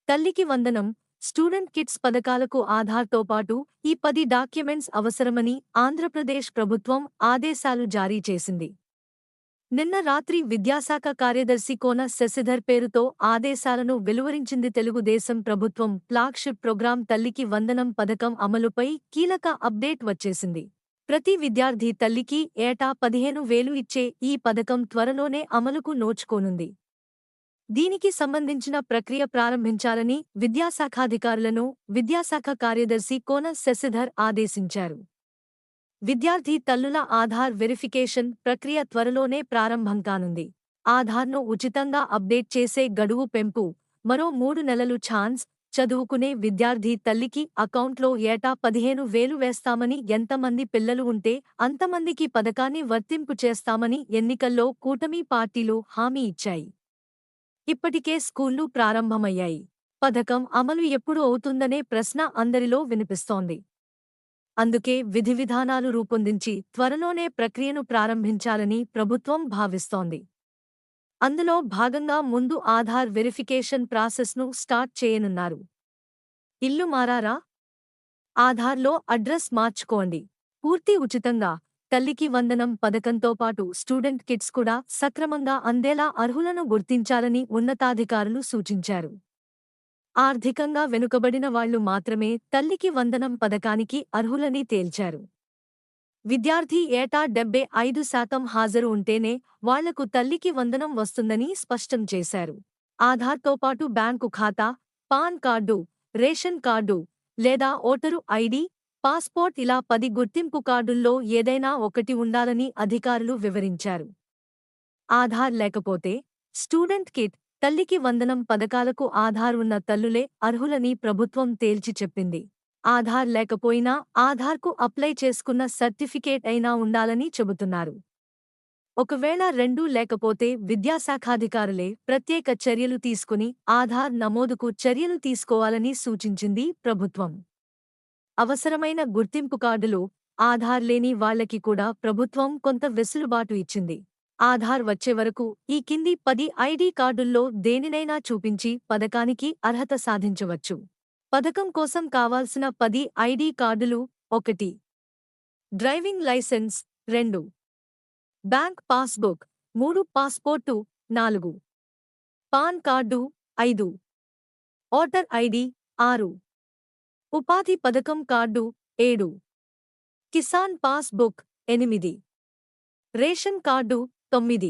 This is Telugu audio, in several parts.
తల్లికి వందనం, స్టూడెంట్ కిట్స్ పథకాలకు ఆధార్‌తో పాటు ఈ 10 డాక్యుమెంట్స్ అవసరమని ఆంధ్రప్రదేశ్ ప్రభుత్వం ఆదేశాలు జారీ చేసింది. నిన్న రాత్రి విద్యాశాఖ కార్యదర్శి కోన శశిధర్ పేరుతో ఆదేశాలను వెలువరించింది. తెలుగుదేశం ప్రభుత్వం ఫ్లాగ్‌షిప్ ప్రోగ్రాం తల్లికి వందనం పథకం అమలుపై కీలక అప్డేట్ వచ్చేసింది. ప్రతి విద్యార్థి తల్లికి ఏటా 15,000 ఇచ్చే ఈ పథకం త్వరలోనే అమలుకు నోచుకోనుంది. దీనికి సంబంధించిన ప్రక్రియ ప్రారంభించాలని విద్యాశాఖాధికారులను విద్యాశాఖ కార్యదర్శి కోన శశిధర్ ఆదేశించారు. విద్యార్థి తల్లుల ఆధార్ వెరిఫికేషన్ ప్రక్రియ త్వరలోనే ప్రారంభం కానుంది. ఆధార్‌ను ఉచితంగా అప్డేట్ చేసే గడువు పెంపు, మరో 3 నెలలు ఛాన్స్, చదువుకునే విద్యార్థి తల్లికి అకౌంట్లో ఏటా 15,000 వేస్తామని, ఎంతమంది పిల్లలు ఉంటే అంతమందికి పథకాన్ని వర్తింపు చేస్తామని ఎన్నికల్లో కూటమి పార్టీలు హామీ ఇచ్చాయి. ఇప్పటికే స్కూళ్లు ప్రారంభమయ్యాయి. పథకం అమలు ఎప్పుడు అవుతుందనే ప్రశ్న అందరిలో వినిపిస్తోంది. అందుకే విధివిధానాలు రూపొందించి త్వరలోనే ప్రక్రియను ప్రారంభించాలని ప్రభుత్వం భావిస్తోంది. అందులో భాగంగా ముందు ఆధార్ వెరిఫికేషన్ ప్రాసెస్ను స్టార్ట్ చేయనున్నారు. ఇల్లు మారారా? ఆధార్‌లో అడ్రస్ మార్చుకోండి. పూర్తి ఉచితంగా తల్లికి వందనం పథకంతో పాటు స్టూడెంట్ కిట్స్ కూడా సక్రమంగా అందేలా అర్హులను గుర్తించాలని ఉన్నతాధికారులు సూచించారు. ఆర్థికంగా వెనుకబడిన వాళ్లు మాత్రమే తల్లికి వందనం పథకానికి అర్హులని తేల్చారు. విద్యార్థి ఏటా 75% హాజరు ఉంటేనే వాళ్లకు తల్లికి వందనం వస్తుందని స్పష్టం చేశారు. ఆధార్‌తో పాటు బ్యాంకు ఖాతా, పాన్ కార్డు, రేషన్ కార్డు లేదా ఓటరు ఐడీ, పాస్పోర్ట్ ఇలా 10 గుర్తింపు కార్డుల్లో ఏదైనా ఒకటి ఉండాలని అధికారులు వివరించారు. ఆధార్ లేకపోతే స్టూడెంట్ కిట్, తల్లికి వందనం పథకాలకు ఆధార్ ఉన్న తల్లులే అర్హులని ప్రభుత్వం తేల్చి చెప్పింది. ఆధార్ లేకపోయినా ఆధార్‌కు అప్లై చేసుకున్న సర్టిఫికేట్ అయినా ఉండాలని చెబుతున్నారు. ఒకవేళ రెండూ లేకపోతే విద్యాశాఖాధికారులే ప్రత్యేక చర్యలు తీసుకుని ఆధార్ నమోదుకు చర్యలు తీసుకోవాలని సూచించింది ప్రభుత్వం. అవసరమైన గుర్తింపు కార్డులు, ఆధార్ లేని వాళ్లకి కూడా ప్రభుత్వం కొంత వెసులుబాటు ఇచ్చింది. ఆధార్ వచ్చే వరకు ఈ కింది 10 ఐడీ కార్డుల్లో దేనినైనా చూపించి పథకానికి అర్హత సాధించవచ్చు. పథకం కోసం కావాల్సిన 10 ఐడీ కార్డులు: 1. Driving licence, 2. Bank passbook, 3. Passport, 4. PAN card, 5. Voter ID, 6. ఉపాధి పథకం card, 7. Kisan passbook, 8. Ration card, 9.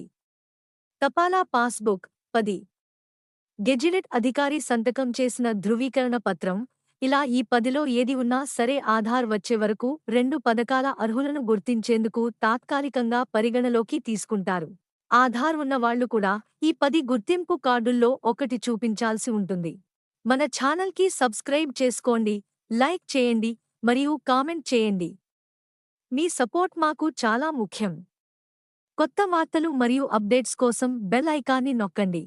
తపాలా పాస్బుక్, 10. గెజిటెడ్ అధికారి సంతకం చేసిన ధృవీకరణ పత్రం. ఇలా ఈ 10లో ఏది ఉన్నా సరే ఆధార్ వచ్చే వరకు 2 పథకాల అర్హులను గుర్తించేందుకు తాత్కాలికంగా పరిగణలోకి తీసుకుంటారు. ఆధార్ ఉన్న వాళ్లు కూడా ఈ 10 గుర్తింపు కార్డుల్లో ఒకటి చూపించాల్సి ఉంటుంది. మన ఛానల్కి సబ్స్క్రైబ్ చేసుకోండి, లైక్ చేయండి మరియు కామెంట్ చేయండి. మీ సపోర్ట్ మాకు చాలా ముఖ్యం. కొత్త వార్తలు మరియు అప్డేట్స్ కోసం బెల్ ఐకాన్ని నొక్కండి.